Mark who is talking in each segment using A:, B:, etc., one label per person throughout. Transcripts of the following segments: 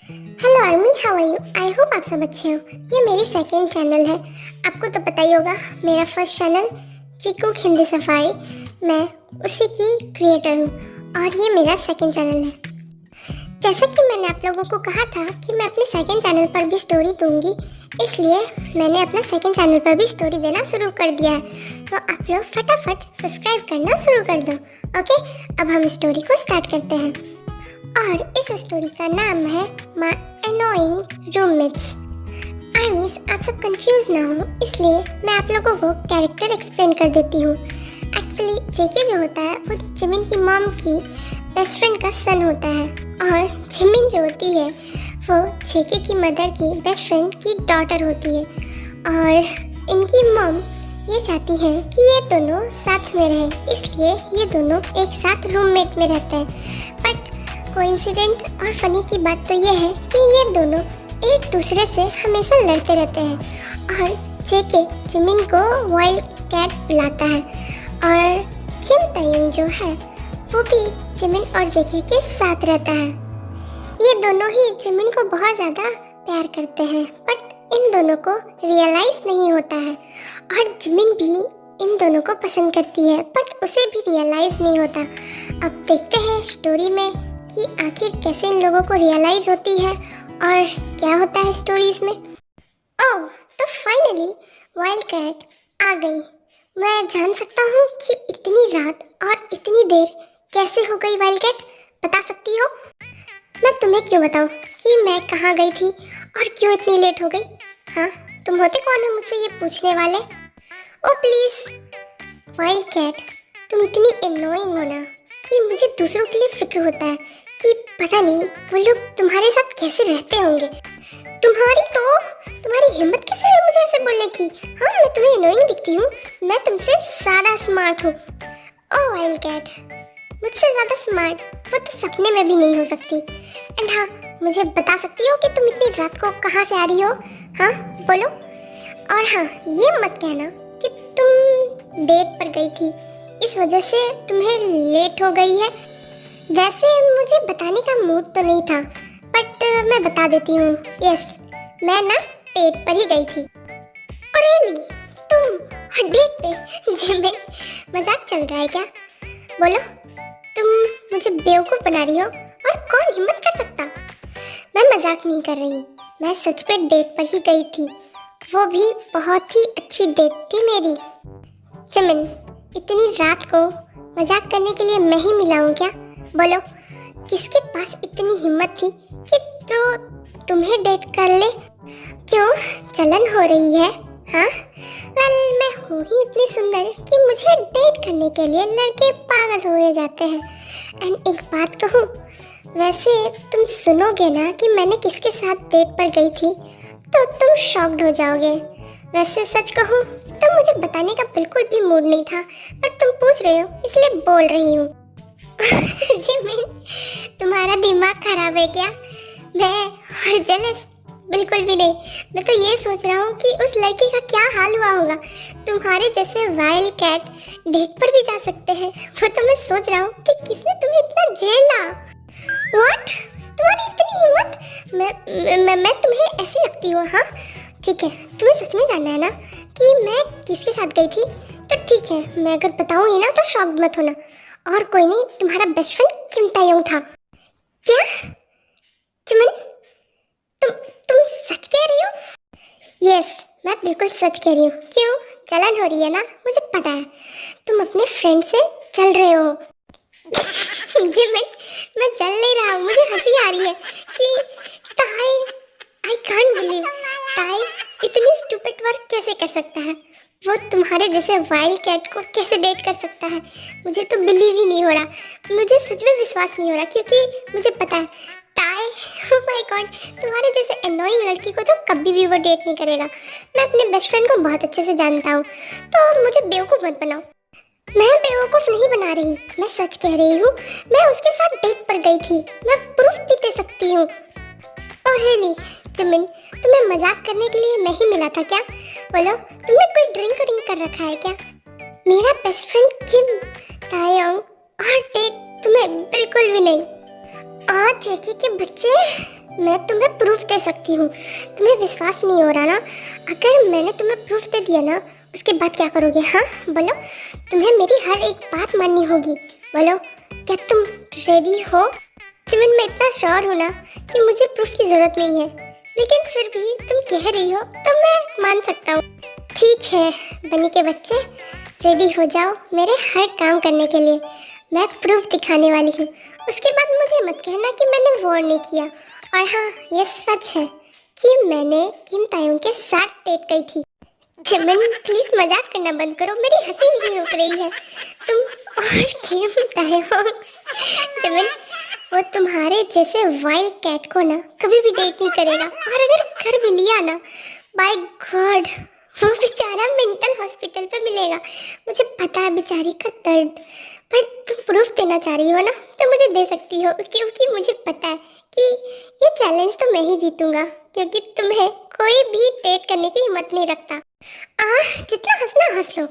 A: Hello army, how are you? I hope आप सब अच्छे हो। ये मेरी सेकंड चैनल है। आपको तो पता ही होगा, मेरा फर्स्ट चैनल चीकू हिंदी सफारी, मैं उसी की क्रिएटर हूँ और ये मेरा सेकंड चैनल है। जैसा कि मैंने आप लोगों को कहा था कि मैं अपने सेकंड चैनल पर भी स्टोरी दूंगी, इसलिए मैंने अपना सेकंड चैनल पर भी स्टोरी देना शुरू कर दिया है। तो आप लोग फटाफट सब्सक्राइब करना शुरू कर दो। ओके, अब हम स्टोरी को स्टार्ट करते हैं और इस स्टोरी का नाम है माय एनोइंग रूममेट्स। आर्मीज, आप सब कंफ्यूज ना हो, इसलिए मैं आप लोगों को कैरेक्टर एक्सप्लेन कर देती हूँ। एक्चुअली जेके जो होता है वो जिमिन की मॉम की बेस्ट फ्रेंड का सन होता है और जिमिन जो होती है वो जेके की मदर की बेस्ट फ्रेंड की डॉटर होती है। और इनकी मॉम ये चाहती है कि ये दोनों साथ में रहें, इसलिए ये दोनों एक साथ रूममेट में रहते हैं। बट कोइंसिडेंट और फनी की बात तो ये है कि ये दोनों एक दूसरे से हमेशा लड़ते रहते हैं और जेके जिमिन को वाइल्ड कैट बुलाता है और किम तायुंग जो है वो भी जिमिन और जेके के साथ रहता है। ये दोनों ही जिमिन को बहुत ज़्यादा प्यार करते हैं, बट इन दोनों को रियलाइज़ नहीं होता है और जिमिन भी इन दोनों को पसंद करती है, बट उसे भी रियलाइज़ नहीं होता। अब देखते हैं स्टोरी में कि आखिर कैसे इन लोगों को रियलाइज़ होती है और क्या होता है स्टोरीज में। ओह, तो फाइनली वाइल्ड कैट आ गई। मैं जान सकता हूँ कि इतनी रात और इतनी देर कैसे हो गई वाइल्ड कैट? बता सकती हो? मैं तुम्हें क्यों बताऊँ कि मैं कहाँ गई थी और क्यों इतनी लेट हो गई? हाँ, तुम होते कौन हो मुझसे ये पूछने वाले? ओ प्लीज़ वाइल्ड कैट, तुम इतनी एनोइंग हो ना कि मुझे दूसरों के लिए फिक्र होता है कि पता नहीं वो लोग तुम्हारे साथ कैसे रहते होंगे। तुम्हारी हिम्मत कैसे है मुझे ऐसे बोलने की? हाँ, मैं तुम्हें एनोइंग दिखती हूँ? मैं तुमसे ज़्यादा स्मार्ट हूँ। ओ वाइल्ड कैट, मुझसे ज़्यादा स्मार्ट वो तो सपने में भी नहीं हो सकती। एंड हाँ, मुझे बता सकती हो कि तुम इतनी रात को कहाँ से आ रही हो? हाँ बोलो। और हाँ, ये मत कहना कि तुम डेट पर गई थी, इस वजह से तुम्हें लेट हो गई है। वैसे मुझे बताने का मूड तो नहीं था, बट मैं बता देती हूँ। यस, मैं ना डेट पर ही गई थी। और रियली, तुम डेट पे? जिमिन, मजाक चल रहा है क्या? बोलो, तुम मुझे बेवकूफ़ बना रही हो और कौन हिम्मत कर सकता? मैं मजाक नहीं कर रही, मैं सच में डेट पर ही गई थी। वो भी बहुत ही अच्छी डेट थी मेरी। जिमिन, इतनी रात को मजाक करने के लिए मैं ही मिला हूँ क्या? बोलो, किसके पास इतनी हिम्मत थी कि जो तुम्हें डेट कर ले? क्यों जलन हो रही है? हाँ, वेल, मैं हूँ ही इतनी सुंदर कि मुझे डेट करने के लिए लड़के पागल हो जाते हैं। एंड एक बात कहूँ, वैसे तुम सुनोगे ना कि मैंने किसके साथ डेट पर गई थी तो तुम शॉक्ड हो जाओगे। वैसे सच कहूँ तो मुझे बताने का बिल्कुल भी मूड नहीं था, बट तुम पूछ रहे हो इसलिए बोल रही हूँ। जिमिन, तुम्हारा दिमाग खराब है क्या? मैं और जेलस? बिल्कुल भी नहीं। मैं तो ये सोच रहा हूँ कि उस लड़की का क्या हाल हुआ होगा। तुम्हारे जैसे वाइल्ड कैट डेट पर भी जा सकते हैं, वो तो मैं सोच रहा हूँ कि किसने तुम्हें इतना झेला। व्हाट? तुम्हारी इतनी हिम्मत? मैं तुम्हें ऐसी लगती हूँ? हाँ ठीक है, तुम्हें सच में जानना है ना कि मैं किसके साथ गई थी? तो ठीक है, मैं अगर बताऊँगी ना तो शॉक्ड मत होना। और कोई नहीं, तुम्हारा बेस्ट फ्रेंड किम तायुंग था। क्या? जिमिन, तुम सच कह रही हो? यस, मैं बिल्कुल सच कह रही हूँ। क्यों जलन हो रही है ना? मुझे पता है तुम अपने फ्रेंड से चल रहे हो। जिमिन, मैं चल नहीं रहा हूँ, मुझे हंसी आ रही है कि ताई, आई कांट बिलीव, ताई इतनी स्टूपिड वर्क कैसे कर सकता है? वो तुम्हारे जैसे वाइल्ड कैट को कैसे डेट कर सकता है? मुझे तो बिलीव ही नहीं हो रहा, मुझे सच में विश्वास नहीं हो रहा, क्योंकि मुझे पता है ताई, ओह माय गॉड, तुम्हारे जैसे एनोइंग लड़की को तो कभी भी वो डेट नहीं करेगा। मैं अपने बेस्ट फ्रेंड को बहुत अच्छे से जानता हूँ, तो मुझे बेवकूफ़ मत बनाओ। मैं बेवकूफ़ नहीं बना रही, मैं सच कह रही हूँ। मैं उसके साथ डेट पर गई थी, मैं प्रूफ भी दे सकती हूँ। और रियली जिमिन, तुम्हें मजाक करने के लिए मैं ही मिला था क्या? बोलो, तुमने कोई ड्रिंक कर रखा है क्या? मेरा बेस्ट फ्रेंड किम तायुंग और डेट तुम्हें बिल्कुल भी नहीं। और जेके के बच्चे, मैं तुम्हें प्रूफ दे सकती हूँ। तुम्हें विश्वास नहीं हो रहा ना? अगर मैंने तुम्हें प्रूफ दे दिया ना, उसके बाद क्या करोगे? हाँ बोलो, तुम्हें मेरी हर एक बात माननी होगी। बोलो, क्या तुम रेडी हो? जिमिन, मैं इतना श्योर हूँ ना कि मुझे प्रूफ की ज़रूरत नहीं है, लेकिन फिर भी तुम कह रही हो तो मैं मान सकता हूँ। ठीक है बनी के बच्चे, रेडी हो जाओ मेरे हर काम करने के लिए। मैं प्रूफ दिखाने वाली हूँ, उसके बाद मुझे मत कहना कि मैंने वॉर नहीं किया। और हाँ, ये सच है कि मैंने किम तायोंग के साथ डेट की थी। जिमिन, प्लीज मजाक करना बंद करो, मेरी हंसी नहीं रुक रही है। तुम और किम तायोंग, जिमिन, वो तुम्हारे जैसे वाइल्ड कैट को ना कभी भी डेट नहीं करेगा, और अगर कर भी लिया ना, बाय गॉड, वो बेचारा मेंटल हॉस्पिटल पे मिलेगा। मुझे पता है बेचारी का दर्द, पर तुम प्रूफ देना चाह रही हो ना, तो मुझे दे सकती हो, क्योंकि मुझे पता है कि ये चैलेंज तो मैं ही जीतूंगा, क्योंकि तुम्हें कोई भी डेट करने की हिम्मत नहीं रखता। जितना हंसना हंस लो,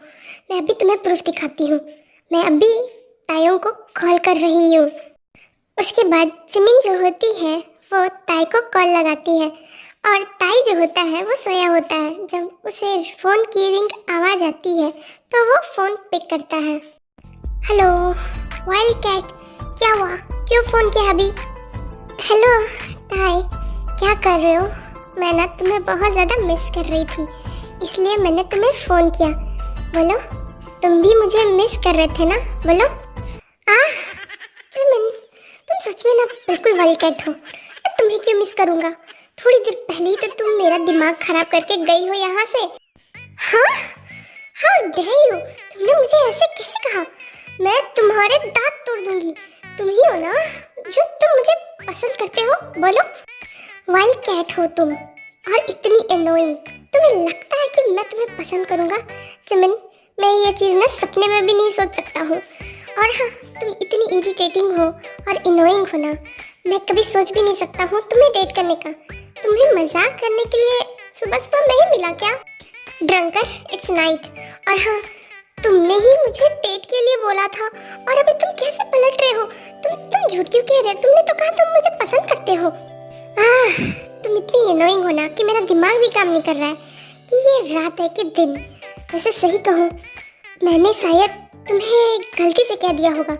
A: मैं अभी तुम्हें प्रूफ दिखाती हूँ। मैं अभी तायों को कॉल कर रही हूँ। उसके बाद जिमिन जो होती है वो ताई को कॉल लगाती है, और ताई जो होता है वो सोया होता है। जब उसे फ़ोन की रिंग आवाज़ आती है तो वो फ़ोन पिक करता है। हेलो वाइल्ड कैट, क्या हुआ, क्यों फ़ोन किया अभी? हेलो ताई, क्या कर रहे हो? मैं ना तुम्हें बहुत ज़्यादा मिस कर रही थी, इसलिए मैंने तुम्हें फ़ोन किया। बोलो, तुम भी मुझे मिस कर रहे थे ना? बोलो। जिमिन, तुम सच में ना बिल्कुल वाइल्ड कैट हो। मैं तुम्हें क्यों मिस करूँगा? थोड़ी देर पहले ही तो तुम मेरा दिमाग खराब करके गई हो यहाँ से। हाँ, हाउ डेयर यू, तुमने मुझे ऐसे कैसे कहा? मैं तुम्हारे दांत तोड़ दूंगी। तुम ही हो ना जो तुम मुझे पसंद करते हो? बोलो। वाइल्ड कैट हो तुम, और इतनी एनोइंग। तुम्हें लगता है कि मैं तुम्हें पसंद करूँगा? जिमिन, मैं ये चीज़ ना सपने में भी नहीं सोच सकता हूँ। और हाँ, तुम इतनी इरिटेटिंग हो और एनोइंग हो ना, मैं कभी सोच भी नहीं सकता हूँ तुम्हें डेट करने का। तुम्हें मजाक करने के लिए सुबह सुबह नहीं मिला क्या? Drunker, it's night. और हाँ, तुमने ही मुझे डेट के लिए बोला था, और अभी तुम कैसे पलट रहे हो? तुम झूठ क्यों कह रहे हो? तुमने तो कहा तुम मुझे पसंद करते हो। तुम इतनी एनोइंग हो ना कि मेरा दिमाग भी काम नहीं कर रहा है कि ये रात है कि दिन। वैसे सही कहूँ, मैंने शायद तुम्हें गलती से कह दिया होगा,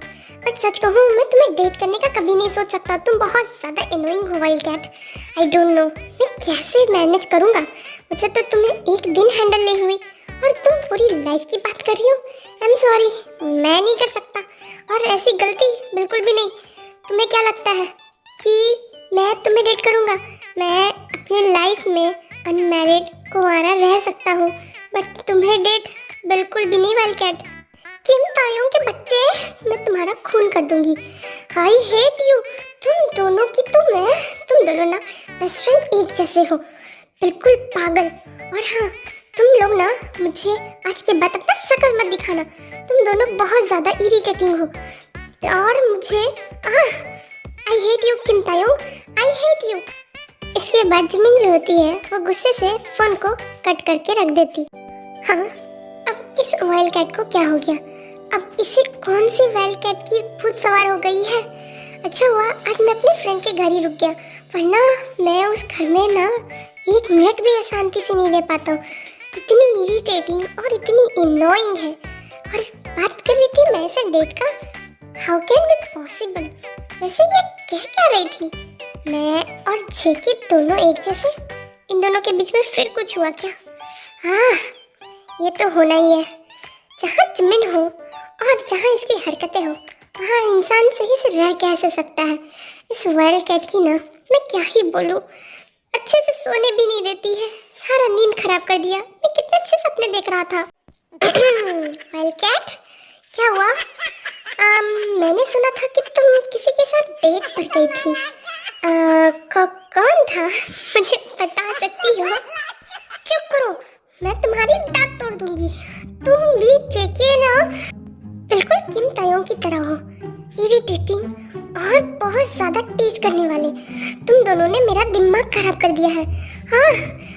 A: बट सच कहूँ मैं तुम्हें डेट करने का कभी नहीं सोच सकता। तुम बहुत ज़्यादा एनोइंग हो wild cat. I don't know मैं कैसे मैनेज करूँगा। मुझे तो तुम्हें एक दिन हैंडल नहीं हुई, और तुम पूरी लाइफ की बात कर रही हो। आई एम सॉरी, मैं नहीं कर सकता, और ऐसी गलती बिल्कुल भी नहीं। तुम्हें क्या लगता है कि मैं तुम्हें डेट करूँगा? मैं अपनी लाइफ में अनमैरिड कुंवारा रह सकता हूँ, बट तुम्हें डेट बिल्कुल भी नहीं वाइल्ड कैट। किम तायों के बच्चे, मैं तुम्हारा खून कर दूंगी। आई हेट यू। तुम दोनों की तो मैं, तुम दोनों ना बेस्ट फ्रेंड एक जैसे हो, बिल्कुल पागल। और हाँ, तुम लोग ना मुझे आज के बाद अपना शक्ल मत दिखाना। तुम दोनों बहुत ज़्यादा इरिटेटिंग हो, और मुझे I hate you Kim Taehyung, I hate you. इसके बाद जिमिन जो होती है वो गुस्से से फ़ोन को कट करके रख देती। हाँ, अब इस वाइल्ड कैट को क्या हो गया? अब इसे कौन सी वाइल्ड कैट की भूत सवार हो गई है? अच्छा हुआ आज मैं अपने फ्रेंड के घर ही रुक गया, वरना मैं उस घर में ना एक मिनट भी शांति से नहीं रह पाता हूँ। इतनी इरिटेटिंग और इतनी इनोइंग है। और बात कर रही थी मैं इसे डेट का, हाउ कैन बी पॉसिबल? वैसे ये कह क्या रही थी? मैं और जेके दोनों एक जैसे? इन दोनों के बीच में फिर कुछ हुआ क्या? हाँ, ये तो होना ही है। जहाँ जिमिन हो और जहाँ इसकी हरकतें हो, वहाँ इंसान सही से रह कैसे सकता है? इस वाइल्ड कैट की ना मैं क्या ही बोलूँ, अच्छे से सोने भी नहीं देती है, सारा नींद खराब कर दिया। मैं कितने अच्छे सपने देख रहा था। वाइल्ड कैट, क्या हुआ? मैंने सुना था कि तुम किसी के साथ डेट पर गई थी। कौन था? मुझे बता सकती हो? चुप करो, मैं तुम्हारी दांत तोड़ दूंगी। तुम भी जेके ना बिल्कुल किम तायोंग की तरह हो, इरिटेटिंग और बहुत ज़्यादा टीज करने वाले। तुम दोनों ने मेरा दिमाग खराब कर दिया है। हाँ,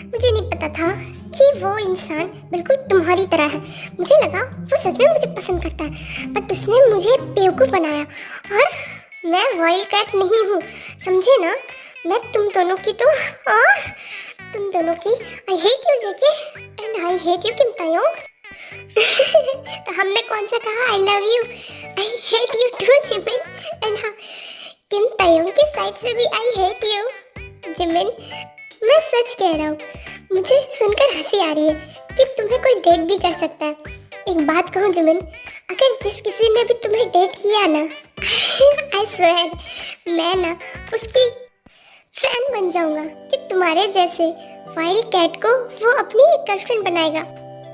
A: मुझे नहीं पता था कि वो इंसान बिल्कुल तुम्हारी तरह है। मुझे लगा वो सच में मुझे पसंद करता है, बट उसने मुझे बेवकूफ़ बनाया, और मैं वाइल्ड कैट नहीं हूँ, समझे ना? मैं तुम दोनों की तो तुम दोनों की I hate you JK and I hate you Kim Taehyung. तो हमने कौन सा कहा I love you? I hate you too Jimin. And हाँ, किम तायोंग की साइड से भी आई हेट यू जिमिन। मैं सच कह रहा हूँ, मुझे सुनकर हंसी आ रही है कि तुम्हें कोई डेट भी कर सकता है। एक बात कहूँ जिमिन, अगर जिस किसी ने भी तुम्हें डेट किया ना, आई स्वेयर मैं ना उसकी फैन बन जाऊंगा कि तुम्हारे जैसे वाइल्ड कैट को वो अपनी गर्लफ्रेंड बनाएगा।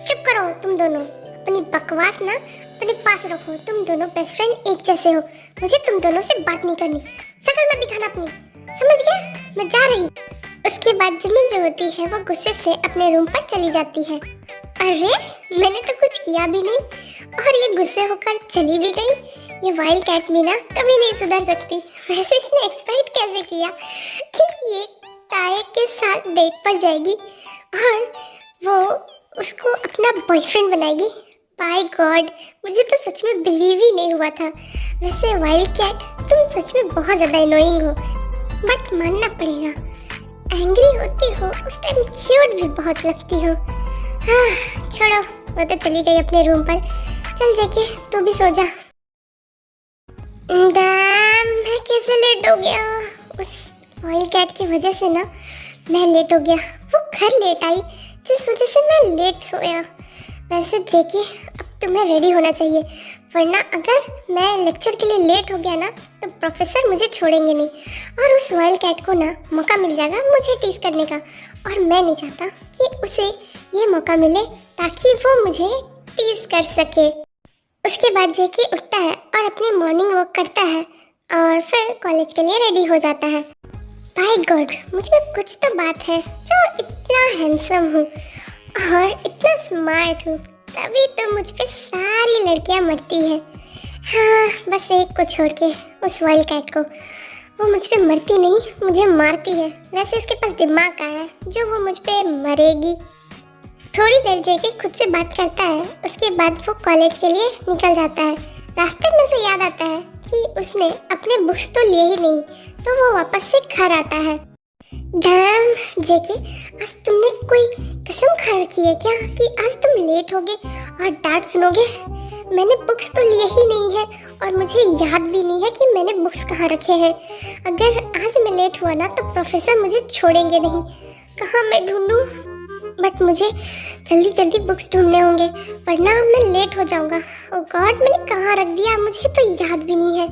A: चुप करो तुम दोनों, अपनी बकवास ना अपने पास रखो। तुम दोनों बेस्ट फ्रेंड एक जैसे हो, मुझे तुम दोनों से बात नहीं करनी। शक्ल मत दिखाना अपनी, समझ गया? मैं जा रही। उसके बाद जिमिन जो होती है वो गुस्से से अपने रूम पर चली जाती है। अरे मैंने तो कुछ किया भी नहीं और ये गुस्से होकर चली भी गई। ये वाइल्ड कैट मीना कभी नहीं सुधर सकती। वैसे इसने एक्सपेक्ट कैसे किया कि ये ताए के साथ डेट पर जाएगी और वो उसको अपना बॉयफ्रेंड बनाएगी? बाय गॉड, मुझे तो सच में बिलीव ही नहीं हुआ था। वैसे वाइल्ड कैट तुम सच में बहुत ज़्यादा एनोइंग हो, बट मानना पड़ेगा, एंग्री होती हो उस टाइम क्यूट भी बहुत लगती हो। हाँ छोड़ो, वो तो चली गई अपने रूम पर। चल जेके तू भी सो जा। डैम, मैं कैसे लेट हो गया? उस वाइल्ड कैट की वजह से ना मैं लेट हो गया। वो घर लेट आई जिस वजह से मैं लेट सोया। वैसे जेके अब तुम्हें रेडी होना चाहिए, वरना अगर मैं लेक्चर के लिए लेट हो गया ना तो प्रोफेसर मुझे छोड़ेंगे नहीं और उस वाइल्ड कैट को ना मौका मिल जाएगा मुझे टीज करने का। और मैं नहीं चाहता कि उसे ये मौका मिले ताकि वो मुझे टीज कर सके। उसके बाद जेके उठता है और अपनी मॉर्निंग वॉक करता है और फिर कॉलेज के लिए रेडी हो जाता है। बाय गॉड, मुझ में कुछ तो बात है जो इतना हैंडसम हूँ और इतना स्मार्ट हूँ, तभी तो मुझ पे सारी लड़कियाँ मरती हैं। हाँ, बस एक को छोड़ के, उस वाइल्ड कैट को। वो मुझ पे मरती नहीं, मुझे मारती है। वैसे इसके पास दिमाग कहाँ है जो वो मुझ पे मरेगी। थोड़ी देर जेके खुद से बात करता है। उसके बाद वो कॉलेज के लिए निकल जाता है। रास्ते में से याद आता है कि उसने अपने बुक्स तो लिए ही नहीं, तो वो वापस से घर आता है। डैम जेके, आज तुमने कोई कसम खा रखी है क्या कि आज तुम लेट होगे और डांट सुनोगे? मैंने बुक्स तो लिए ही नहीं है और मुझे याद भी नहीं है कि मैंने बुक्स कहाँ रखे हैं। अगर आज मैं लेट हुआ ना तो प्रोफेसर मुझे छोड़ेंगे नहीं। कहाँ मैं ढूंढूं? बट मुझे जल्दी जल्दी बुक्स ढूंढने होंगे वरना मैं लेट हो जाऊंगा। ओह गॉड, मैंने कहाँ रख दिया मुझे तो याद भी नहीं है।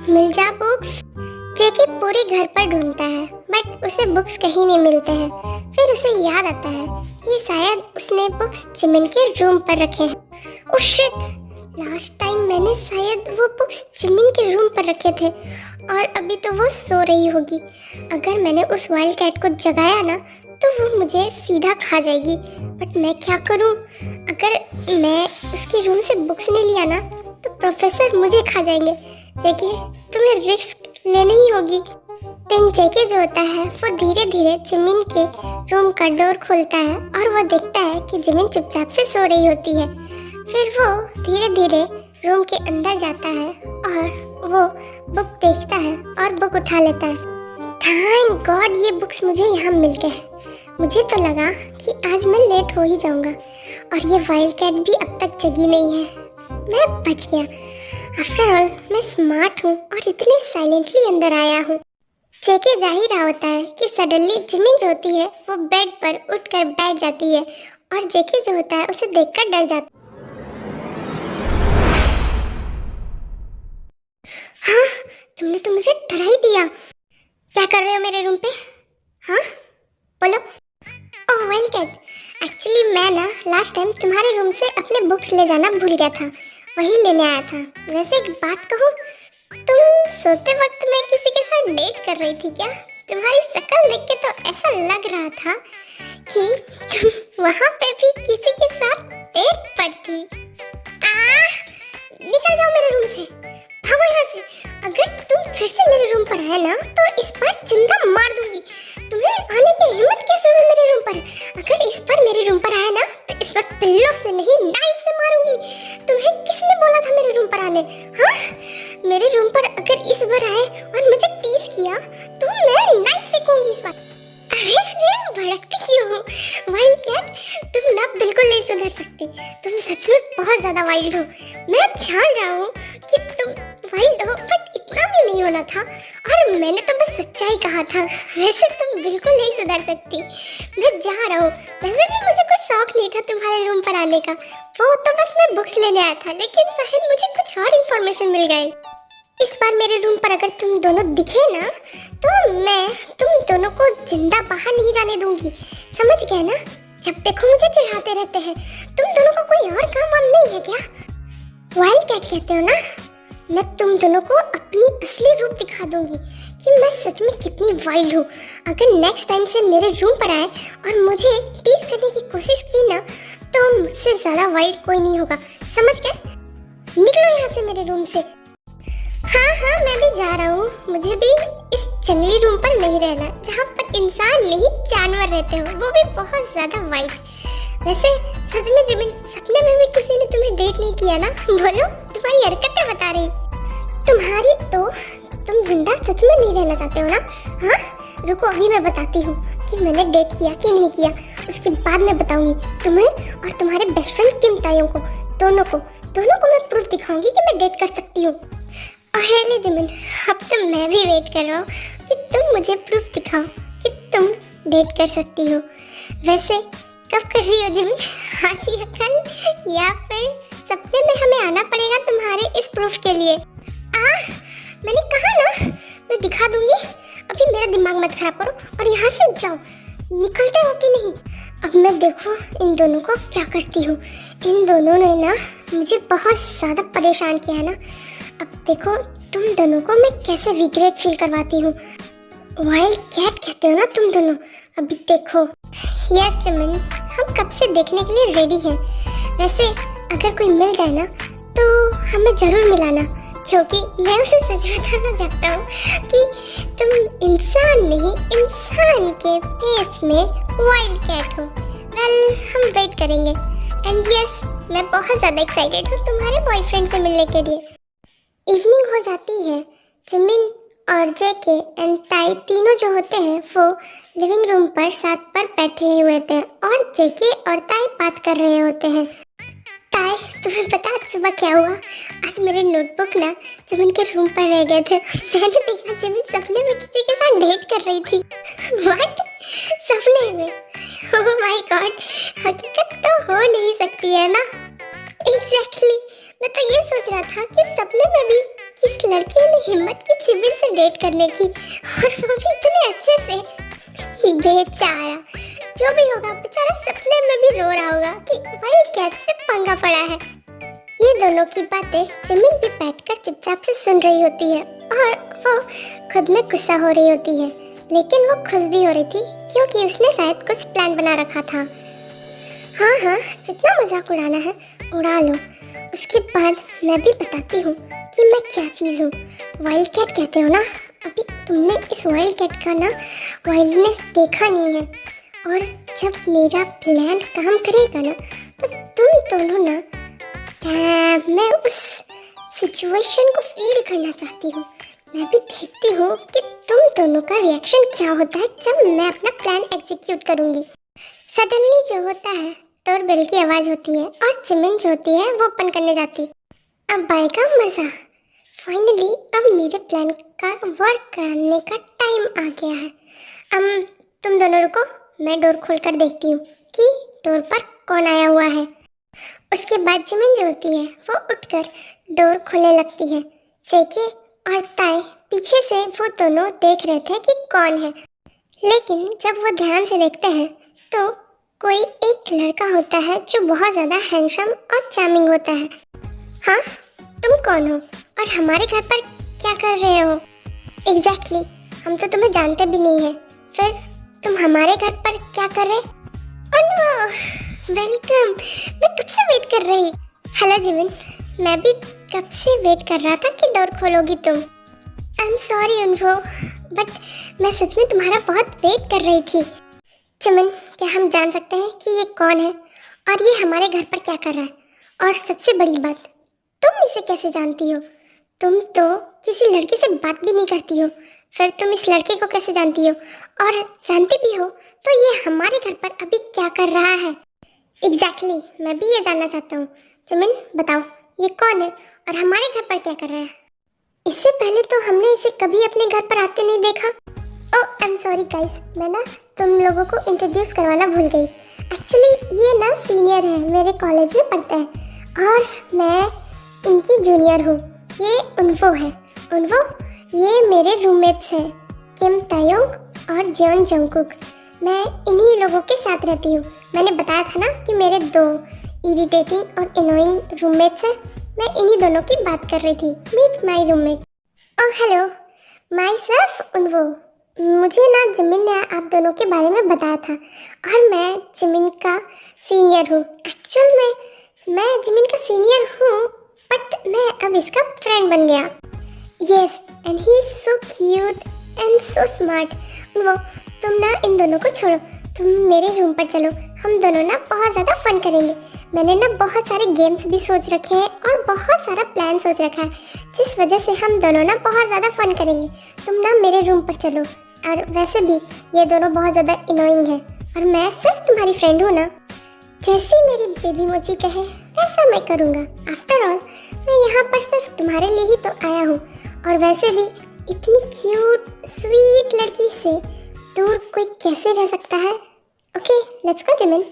A: मिल जा बुक्स। जेके पूरे घर पर ढूंढता है बट उसे बुक्स कहीं नहीं मिलते हैं। फिर उसे याद आता है कि शायद उसने बुक्स जिमिन के रूम पर रखे हैं। ओह शिट, लास्ट टाइम मैंने शायद वो बुक्स जिमिन के रूम पर रखे थे और अभी तो वो सो रही होगी। अगर मैंने उस वाइल्ड कैट को जगाया ना तो वो मुझे सीधा खा जाएगी। बट मैं क्या करूं? अगर मैं उसके रूम से बुक्स नहीं लिया ना तो प्रोफेसर मुझे खा जाएंगे। जेके, तुम्हें रिस्क लेनी ही होगी। देन जेके जो होता है वो धीरे धीरे जिमिन के रूम का डोर खोलता है और वो देखता है कि जिमिन चुपचाप से सो रही होती है। फिर वो धीरे धीरे रूम के अंदर जाता है और वो बुक देखता है और बुक उठा लेता है। थैंक गॉड, ये बुक्स मुझे यहाँ मिल गए। मुझे तो लगा कि आज मैं लेट हो ही जाऊंगा और ये वाइल्ड कैट भी अब तक जगी नहीं है। मैं बच गया। आफ्टर ऑल मैं स्मार्ट हूँ और इतने साइलेंटली अंदर आया हूँ। जेके जा ही रहा होता है कि सडनली जिमिन जो होती है वो बेड पर उठकर बैठ जाती है और जेके जो होता है उसे देखकर डर जाता है। हाँ, तुमने तो मुझे डरा ही दिया। क्या कर रहे हो मेरे रूम पे? हाँ बोलो। ओह वाइल्ड कैट, एक्चुअली मैं ना लास्ट टाइम तुम्हारे रूम से अपने बुक्स ले जाना भूल गया था, वही लेने आया था। वैसे एक बात कहूँ, तुम सोते वक्त मैं किसी के साथ डेट कर रही थी क्या? तुम्हारी शक्ल देख के तो ऐसा लग रहा था कि तुम वहाँ पे भी किसी के साथ डेट पर थी। निकल जाओ मेरे रूम से, भागो यहाँ से। अगर तुम फिर से मेरे रूम पर आए ना तो इस बार जिंदा मार दूंगी। तुम्हें आने की हिम्मत कैसे हुई मेरे रूम पर? अगर इस बार मेरे रूम पर आए ना तो इस बार पिल्लों से नहीं नाइफ से मारूंगी। तुम्हें किसने बोला था मेरे रूम पर आने? हाँ, मेरे रूम पर अगर इस बार आए और मुझे टीज किया तो मैं नाइफ सुधर सकती। तुम सच में बहुत ज़्यादा वाइल्ड हो। मैं जान रहा हूँ कि तुम वाइल्ड हो, बट इतना भी नहीं होना था। और मैंने तो बस सच्चाई कहा था। वैसे तुम बिल्कुल नहीं सुधर सकती। मैं जा रहा हूँ। वैसे भी मुझे कोई शौक नहीं था तुम्हारे रूम पर आने का। वो तो बस मैं बुक्स लेने आया था, लेकिन शायद मुझे कुछ और इन्फॉर्मेशन मिल गई। इस बार मेरे रूम पर अगर तुम दोनों दिखे ना, तो मैं तुम दोनों को जिंदा बाहर नहीं जाने दूंगी। समझ गए ना? जब देखो मुझे चिढ़ाते रहते हैं। तुम दोनों को कोई और काम वाम नहीं है क्या? वाइल्ड कैट कहते हो ना? मैं तुम दोनों को अपनी असली रूप दिखा दूंगी कि मैं सच में कितनी वाइल्ड हूँ। अगर नेक्स्ट टाइम से मेरे रूम पर आए और मुझे टीज करने की कोशिश की ना, तो मुझसे ज़्यादा वाइल्ड कोई नहीं होगा। समझ गए? निकलो यहाँ से मेरे रूम से। हाँ, मैं भी जा रहा हूँ। मुझे भी इस जंगली रूम पर नहीं रहना, जहाँ पर इंसान नहीं जानवर रहते हो, वो भी बहुत ज़्यादा वाइल्ड। वैसे सच में जिमिन, सपने में भी किसी ने तुम्हें डेट नहीं किया ना? बोलो, तुम्हारी हरकतें बता रही तुम्हारी। तो तुम जिंदा सच में नहीं रहना चाहते हो ना? हाँ, रुको, अभी मैं बताती हूँ कि मैंने डेट किया कि नहीं किया। उसके बाद मैं बताऊंगी तुम्हें और तुम्हारे बेस्ट फ्रेंड किम तायों को, दोनों को मैं प्रूफ दिखाऊंगी कि मैं डेट कर सकती हूँ। अरे जिमिन, अब तो मैं भी वेट कर रहा हूँ कि तुम मुझे प्रूफ दिखाओ कि तुम डेट कर सकती हो। वैसे कब कर रही हो जिमिन? आज या कल, या फिर सपने में हमें आना पड़ेगा तुम्हारे इस प्रूफ के लिए? मैंने कहा ना, मैं दिखा दूंगी। अभी मेरा दिमाग मत खराब करो और यहाँ से जाओ। निकलते हो कि नहीं? अब मैं देखो इन दोनों को क्या करती हूँ। इन दोनों ने ना मुझे बहुत ज़्यादा परेशान किया है ना। अब देखो तुम दोनों को मैं कैसे रिग्रेट फील करवाती हूँ। वाइल्ड कैट कहते हो ना तुम दोनों? अभी देखो। यस जिमिन, हम कब से देखने के लिए रेडी हैं। वैसे अगर कोई मिल जाए ना, तो हमें ज़रूर मिलाना, क्योंकि मैं उसे सच बताना चाहता हूँ कि तुम इंसान नहीं, इंसान के फेस में वाइल्ड कैट हो। वेल, हम वेट करेंगे। एंड यस, मैं बहुत ज़्यादा एक्साइटेड हूँ तुम्हारे बॉयफ्रेंड से मिलने के लिए। इवनिंग हो जाती है। जिमिन और जेके एंड ताई तीनों जो होते हैं वो लिविंग रूम पर साथ पर बैठे हुए थे और जेके और ताई बात कर रहे होते हैं। ताई, तुम्हें पता आज सुबह क्या हुआ? आज मेरे नोटबुक ना जिमिन के रूम पर रह गए थे। मैंने देखा जिमिन सपने में किसी के साथ डेट कर रही थी। व्हाट? सपने में? ओह माय गॉड, हकीकत तो हो नहीं सकती है ना? एग्जैक्टली, मैं तो ये सोच रहा था कि सपने में भी किस लड़की ने हिम्मत की जिमिन से डेट करने की, और वो भी इतने अच्छे से। बेचारा, जो भी होगा बेचारा सपने में भी रो रहा होगा कि वाइल्ड कैट से पंगा पड़ा है। ये दोनों की बातें जिमिन भी बैठकर चुपचाप से सुन रही होती है और वो खुद में गुस्सा हो रही होती है, लेकिन वो खुश भी हो रही थी क्योंकि उसने शायद कुछ प्लान बना रखा था। हाँ, जितना मजाक उड़ाना है उड़ा लो। उसके बाद मैं भी बताती हूँ कि मैं क्या चीज़ हूँ। वाइल्ड कैट कहते हो ना? अभी तुमने इस वाइल्ड कैट का ना वाइल्डनेस देखा नहीं है, और जब मेरा प्लान काम करेगा ना, तो तुम दोनों ना, मैं उस सिचुएशन को फील करना चाहती हूँ। मैं भी देखती हूँ कि तुम दोनों का रिएक्शन क्या होता है जब मैं अपना प्लान एग्जीक्यूट करूँगी। सडनली जो होता है, डोर बेल की आवाज़ होती है और जिमिन जो होती है वो ओपन करने जाती। अब आएगा मज़ा। फाइनली अब मेरे प्लान का वर्क करने का टाइम आ गया है। तुम दोनों रुको, मैं डोर खोलकर देखती हूँ कि डोर पर कौन आया हुआ है। उसके बाद जिमिन जो होती है वो उठकर डोर खोलने लगती है। जेके और ताई पीछे से वो दोनों देख रहे थे कि कौन है, लेकिन जब वो ध्यान से देखते हैं तो कोई एक लड़का होता है जो बहुत ज़्यादा हैंडसम और चार्मिंग होता है। हाँ, तुम कौन हो और हमारे घर पर क्या कर रहे हो? एग्जैक्टली, हम तो तुम्हें जानते भी नहीं है, फिर तुम हमारे घर पर क्या कर रहे? Oh no, welcome. मैं कब से वेट कर रही। हेलो जिमिन, मैं भी कब से वेट कर रहा था कि डोर खोलोगी तुम। आई एम सॉरी उन्हो, बट मैं सच में तुम्हारा बहुत वेट कर रही थी। जिमिन, क्या हम जान सकते हैं कि ये कौन है और ये हमारे घर पर क्या कर रहा है? और सबसे बड़ी बात, तुम इसे कैसे जानती हो? तुम तो किसी लड़की से बात भी नहीं करती हो, फिर तुम इस लड़के को कैसे जानती हो? और जानती भी हो तो ये हमारे घर पर अभी क्या कर रहा है? एग्जैक्टली मैं भी ये जानना चाहता हूँ। जिमिन बताओ ये कौन है और हमारे घर पर क्या कर रहा है? इससे पहले तो हमने इसे कभी अपने घर पर आते नहीं देखा। ओह आई एम सॉरी गाइस, मैं ना तुम लोगों को इंट्रोड्यूस करवाना भूल गई। एक्चुअली ये ना सीनियर है, मेरे कॉलेज में पढ़ता है और मैं इनकी जूनियर हूँ। ये उन्वो है। उन्वो ये मेरे रूममेट्स हैं, किम तायोंग और जेवन जंगकुक। मैं इन्हीं लोगों के साथ रहती हूँ। मैंने बताया था ना कि मेरे दो इरिटेटिंग और एनोइंग रूममेट्स हैं। मैं इन्हीं दोनों की बात कर रही थी। Meet my roommate. Oh hello, myself Eunwoo. मुझे ना जिमिन ने आप दोनों के बारे में बताया था और मैं जिमिन का सीनियर हूँ। एक्चुअल में मैं जिमिन का सीनियर हूँ बट मैं अब इसका फ्रेंड बन गया। Yes and he is so cute and so smart. वो तुम ना इन दोनों को छोड़ो, तुम मेरे रूम पर चलो, हम दोनों ना बहुत ज़्यादा फन करेंगे। मैंने ना बहुत सारे गेम्स भी सोच रखे हैं और बहुत सारा प्लान सोच रखा है जिस वजह से हम दोनों ना बहुत ज़्यादा फन करेंगे। तुम ना मेरे रूम पर चलो। और वैसे भी ये दोनों बहुत ज़्यादा इनोइंग है और मैं सिर्फ तुम्हारी फ्रेंड हूँ ना। जैसे मेरी बेबी मोची कहे वैसा मैं करूँगा। आफ्टर ऑल मैं यहाँ पर सिर्फ तुम्हारे लिए ही तो आया हूँ और वैसे भी इतनी क्यूट स्वीट लड़की से दूर कोई कैसे रह सकता है? Okay let's go Jimin.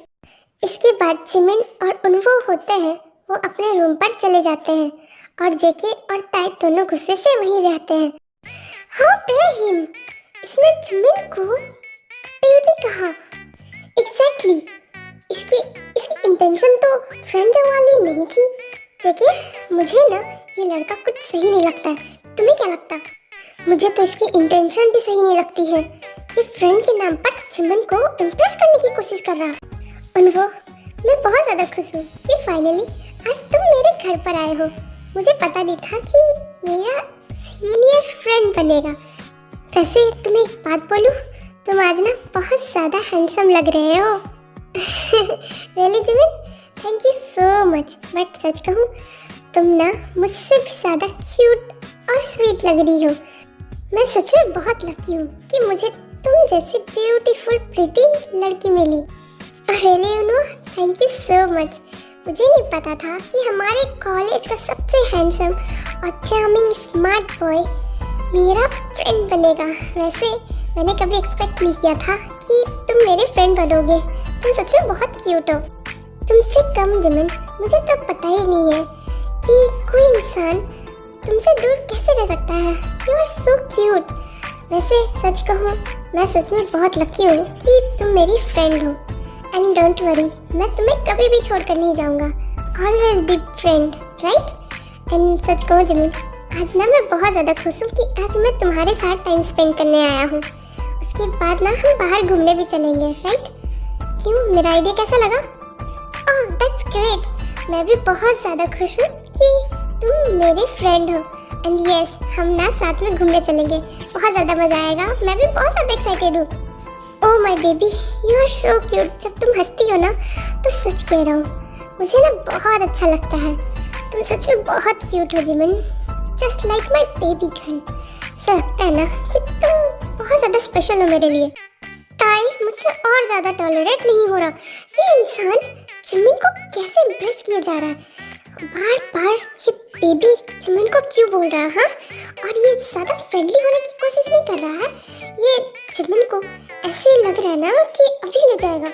A: इसके बाद जिमिन और उन्वो होते हैं वो अपने रूम पर चले जाते हैं और जेके और ताई दोनों गुस्से से वहीं रहते हैं। हाउ डेयर हिम, इसने जिमिन को बेबी कहा। एग्जैक्टली इसकी इंटेंशन तो फ्रेंड वाली नहीं थी। जेके मुझे ना ये लड़का कुछ सही नहीं लगता है, तुम्हें क्या लगता? मुझे तो इसकी इंटेंशन भी सही नहीं लगती है। ये फ्रेंड के नाम पर जिमिन को इम्प्रेस करने की कोशिश कर रहा। उन्वो मैं बहुत ज़्यादा खुश हूँ कि फाइनली आज तुम मेरे घर पर आए हो। मुझे पता नहीं था कि मेरा सीनियर फ्रेंड बनेगा। वैसे तुम्हें एक बात बोलूँ, तुम आज ना बहुत ज़्यादा हैंडसम लग रहे हो। Really Jimin thank you so much. But सच कहूँ तुम ना मुझसे भी ज़्यादा क्यूट और स्वीट लग रही हो। मैं सच में बहुत लकी हूँ कि मुझे तुम जैसी ब्यूटीफुल प्रिटी लड़की मिली। Really Eunwoo thank you so much. मुझे नहीं पता था कि हमारे कॉलेज का सबसे हैंडसम और चार्मिंग स्मार्ट बॉय मेरा फ्रेंड बनेगा। वैसे मैंने कभी एक्सपेक्ट नहीं किया था कि तुम मेरे फ्रेंड बनोगे। तुम सच में बहुत क्यूट हो। तुमसे कम जिमिन मुझे तो पता ही नहीं है कि कोई इंसान तुमसे दूर कैसे रह सकता है। You are so cute. वैसे सच कहूँ मैं सच में बहुत लकी हूँ कि तुम मेरी फ्रेंड हो। एंड डोंट वरी, मैं तुम्हें कभी भी छोड़कर नहीं जाऊँगा। Always be friend, right? And such कहूँ जिमिन आज ना मैं बहुत ज़्यादा खुश हूँ कि आज मैं तुम्हारे साथ टाइम स्पेंड करने आया हूँ। उसके बाद ना हम बाहर घूमने भी चलेंगे, राइट? क्यों, मेरा आइडिया कैसा लगा? Oh that's great. मैं भी बहुत ज़्यादा खुश हूँ कि तुम मेरे फ्रेंड हो। एंड यस हम ना साथ में घूमने चलेंगे, बहुत ज़्यादा मज़ा आएगा। मैं भी बहुत ज़्यादा एक्साइटेड हूँ। Oh my baby you are so cute. जब तुम हंसती हो ना तो सच कह रहा हूँ मुझे ना बहुत अच्छा लगता है। तुम सच में बहुत क्यूट हो Jimin, just like my baby girl. ऐसा लगता है ना कि तुम बहुत ज़्यादा स्पेशल हो मेरे लिए। ताई मुझसे और ज़्यादा टॉलरेट नहीं हो रहा। ये इंसान जिमिन को कैसे इम्प्रेस किया जा रहा है? बार बार ये बेबी जिमिन को क्यों बोल रहा है? हाँ, और ये ज़्यादा फ्रेंडली होने की कोशिश नहीं कर रहा है। ये जिमिन को ऐसे लग रहा है ना कि अभी ले जाएगा।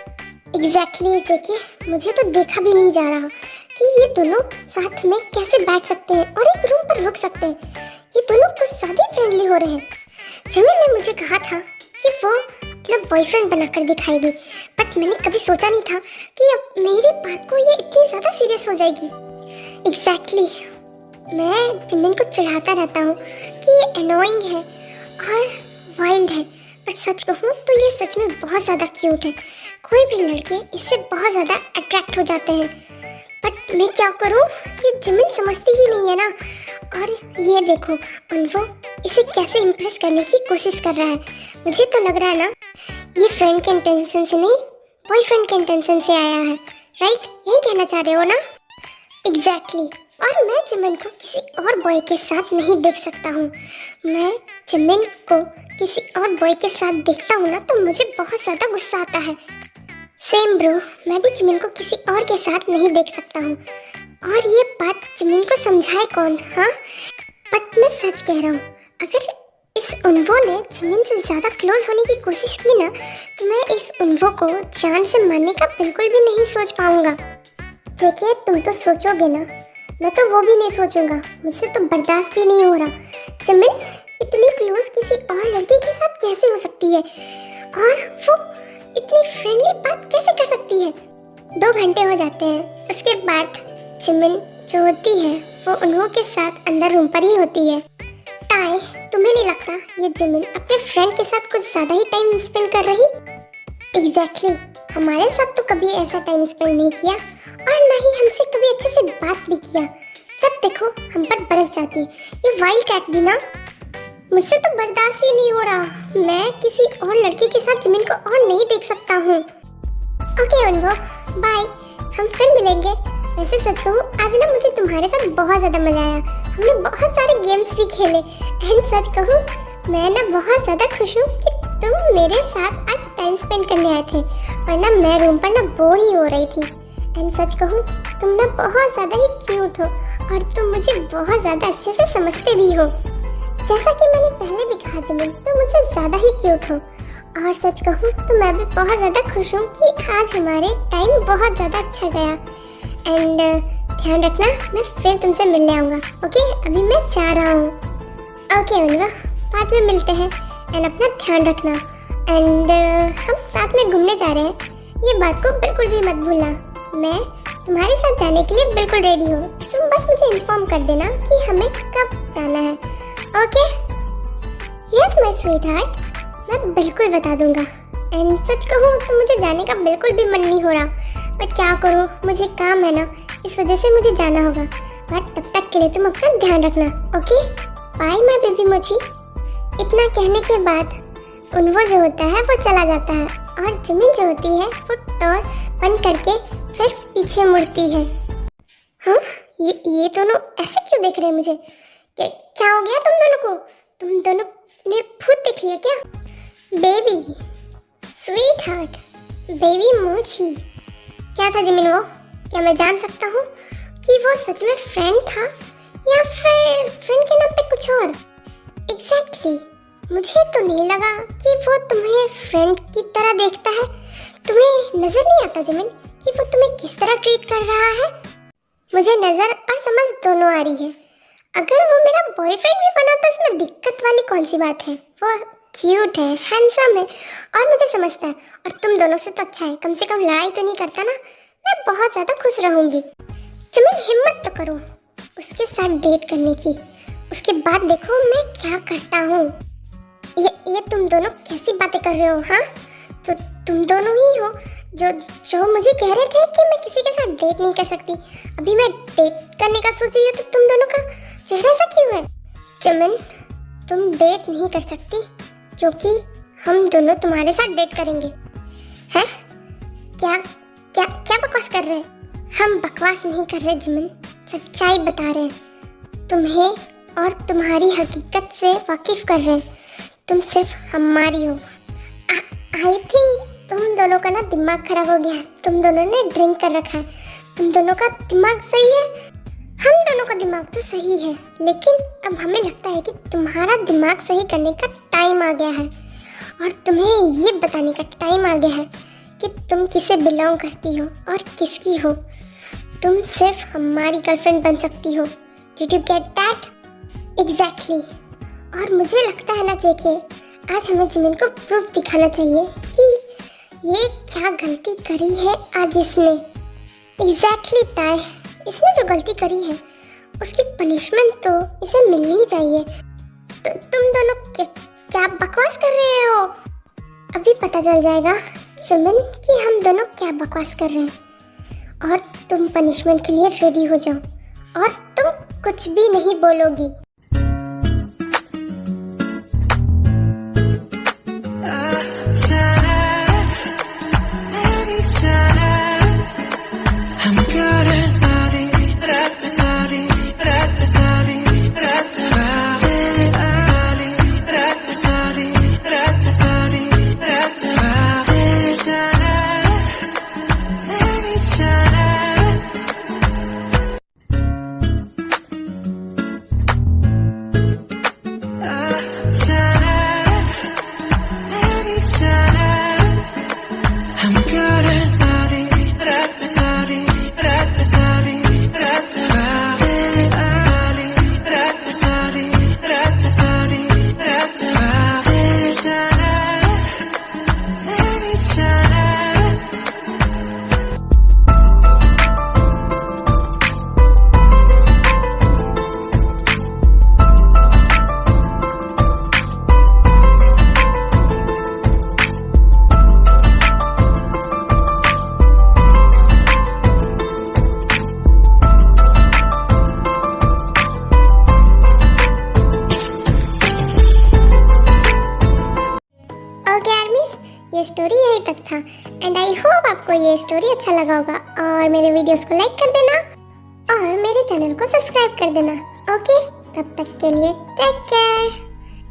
A: एग्जैक्टली जेके मुझे तो देखा भी नहीं जा रहा कि ये दोनों साथ में कैसे बैठ सकते हैं और एक रूम पर रुक सकते हैं। ये दोनों कुछ ज़्यादा फ्रेंडली हो रहे हैं। जिमिन ने मुझे कहा था कि वो अपना बॉयफ्रेंड बनाकर दिखाएगी, बट मैंने कभी सोचा नहीं था कि अब मेरी बात को ये इतनी ज़्यादा सीरियस हो जाएगी। एग्जैक्टली मैं जिमिन को चिढ़ाता रहता हूँ कि ये एनोइंग है और वाइल्ड है, पर सच कहूँ तो ये सच में बहुत ज़्यादा क्यूट है। कोई भी लड़के इससे बहुत ज़्यादा अट्रैक्ट हो जाते हैं। बट मैं क्या करूँ, ये जिमिन समझती ही नहीं है ना। और ये देखो उन्वो इसे कैसे इम्प्रेस करने की कोशिश कर रहा है। मुझे तो लग रहा है ना ये फ्रेंड के इंटेंशन से नहीं बॉयफ्रेंड के इंटेंशन से आया है, राइट? यही कहना चाह रहे हो ना? एग्जैक्टली। और मैं जिमिन को किसी और बॉय के साथ नहीं देख सकता हूँ। मैं जिमिन को किसी और बॉय के साथ देखता हूँ ना तो मुझे बहुत ज़्यादा गुस्सा आता है। सेम ब्रो, मैं भी जिमिन को किसी और के साथ नहीं देख सकता हूँ। और ये बात जिमिन को समझाए कौन? हाँ, बट मैं सच कह रहा हूँ, अगर इस उन्वो ने जिमिन से ज़्यादा क्लोज होने की कोशिश की ना, तो मैं इस उन्वो को जान से मारने का बिल्कुल भी नहीं सोच पाऊंगा। जेके, तुम तो सोचोगे ना, मैं तो वो भी नहीं सोचूंगा। मुझसे तो बर्दाश्त भी नहीं हो रहा। जिमिन इतनी क्लोज किसी और लड़के के साथ कैसे हो सकती है, और वो इतनी फ्रेंडली बात कैसे कर सकती है? 2 घंटे हो जाते हैं, उसके बाद जिमिन जो होती है वो उन्वो के साथ अंदर रूम पर ही होती है। ताए, तुम्हें नहीं लगता ये जिमिन अपने फ्रेंड के साथ कुछ ज़्यादा ही टाइम स्पेंड कर रही? एग्जैक्टली, हमारे साथ तो कभी ऐसा टाइम स्पेंड नहीं किया, और ना ही हमसे कभी अच्छे से बात भी किया। जब देखो हम पर बरस जाती है। ये वाइल्ड कैट भी ना, मुझसे तो बर्दाश्त ही नहीं हो रहा। मैं किसी और लड़की के साथ जिमिन को और नहीं देख सकता हूँ। ओके उन्वो, बाय, हम फिर मिलेंगे। वैसे सच कहूँ, आज ना मुझे तुम्हारे साथ बहुत ज़्यादा मज़ा आया। हमने बहुत सारे गेम्स भी खेले, एंड सच कहूँ मैं ना बहुत ज़्यादा खुश हूँ कि तुम मेरे साथ आज टाइम स्पेंड करने आए थे, वरना मैं रूम पर ना बोर ही हो रही थी। एंड सच कहूँ, तुम ना बहुत ज़्यादा ही क्यूट हो, और तुम मुझे बहुत ज़्यादा अच्छे से समझते भी हो। जैसा कि मैंने पहले भी कहा जिमिन, तुम मुझसे ज़्यादा ही क्यूट हो। और सच कहूँ तो मैं भी बहुत ज़्यादा खुश हूँ कि आज हमारे टाइम बहुत ज़्यादा अच्छा गया। एंड ध्यान रखना, मैं फिर तुमसे मिलने आऊँगा। ओके, अभी मैं जा रहा हूँ। ओके उन्वो, बाद में मिलते हैं, एंड अपना ध्यान रखना। एंड हम साथ में घूमने जा रहे हैं, ये बात को बिल्कुल भी मत भूलना। मैं तुम्हारे साथ जाने के लिए बिल्कुल रेडी हूँ। तुम बस मुझे इन्फॉर्म कर देना कि हमें कब जाना है। Okay? Yes my sweet heart, मैं बिल्कुल बता दूंगा। एंड सच कहूँ तो मुझे जाने का बिल्कुल भी मन नहीं हो रहा, बट क्या करूँ, मुझे काम है ना, इस वजह से मुझे जाना होगा। बट तब तक के लिए तुम अपना ध्यान रखना। ओके, बाय माय बेबी मोची। इतना कहने के बाद उन्वो जो होता है वो चला जाता है, और जिमिन जो होती है वो डोर बंद करके फिर पीछे मुड़ती है। हाँ, ये दोनों ऐसे क्यों देख रहे हैं मुझे? क्या हो गया तुम दोनों को? तुम दोनों ने भूत देख लिया क्या? बेबी स्वीट हार्ट, बेबी मोची, क्या था जिमिन वो? क्या मैं जान सकता हूँ कि वो सच में फ्रेंड था, या फिर फ्रेंड के नाम पे कुछ और? एग्जैक्टली, मुझे तो नहीं लगा कि वो तुम्हें फ्रेंड की तरह देखता है। तुम्हें नजर नहीं आता जिमिन कि वो तुम्हें किस तरह ट्रीट कर रहा है? मुझे नजर और समझ दोनों आ रही है। अगर वो मेरा बॉयफ्रेंड भी बना तो इसमें दिक्कत वाली कौन सी बात है? वो क्यूट है, हैंडसम है, और मुझे समझता है, और तुम दोनों से तो अच्छा है, कम से कम लड़ाई तो नहीं करता ना। मैं बहुत ज़्यादा खुश रहूँगी। जिमिन, हिम्मत तो करो उसके साथ डेट करने की, उसके बाद देखो मैं क्या करता हूँ। ये तुम दोनों कैसी बातें कर रहे हो? हाँ, तो तुम दोनों ही हो जो मुझे कह रहे थे कि मैं किसी के साथ डेट नहीं कर सकती। अभी मैं डेट करने का सोच रही हूँ, तो तुम दोनों का चेहरा ऐसा क्यों है? जिमिन, तुम डेट नहीं कर सकती क्योंकि हम दोनों तुम्हारे साथ डेट करेंगे। हैं? क्या क्या क्या बकवास कर रहे हैं? हम बकवास नहीं कर रहे जिमिन, सच्चाई बता रहे हैं। तुम्हें और तुम्हारी हकीकत से वाकिफ कर रहे हैं। तुम सिर्फ हमारी हो। आई थिंक तुम दोनों का ना दिमाग खराब हो गया है। तुम दोनों ने ड्रिंक कर रखा है। तुम दोनों का दिमाग सही है, हम दोनों का दिमाग तो सही है, लेकिन अब हमें लगता है कि तुम्हारा दिमाग सही करने का टाइम आ गया है, और तुम्हें ये बताने का टाइम आ गया है कि तुम किसे बिलोंग करती हो और किसकी हो। तुम सिर्फ हमारी गर्लफ्रेंड बन सकती हो। Did you get that? Exactly. और मुझे लगता है ना जेके, आज हमें जिमिन को प्रूफ दिखाना चाहिए कि ये क्या गलती करी है आज इसने। एग्जैक्टली ताए, इसने जो गलती करी है उसकी पनिशमेंट तो इसे मिलनी ही चाहिए। तो तुम दोनों क्या बकवास कर रहे हो? अभी पता चल जाएगा जिमिन कि हम दोनों क्या बकवास कर रहे हैं, और तुम पनिशमेंट के लिए रेडी हो जाओ, और तुम कुछ भी नहीं बोलोगी। तक था। एंड आई होप आपको ये स्टोरी अच्छा लगा होगा और मेरे वीडियोस को लाइक कर देना और मेरे चैनल को सब्सक्राइब कर देना। ओके, तब तक के लिए टेक केयर।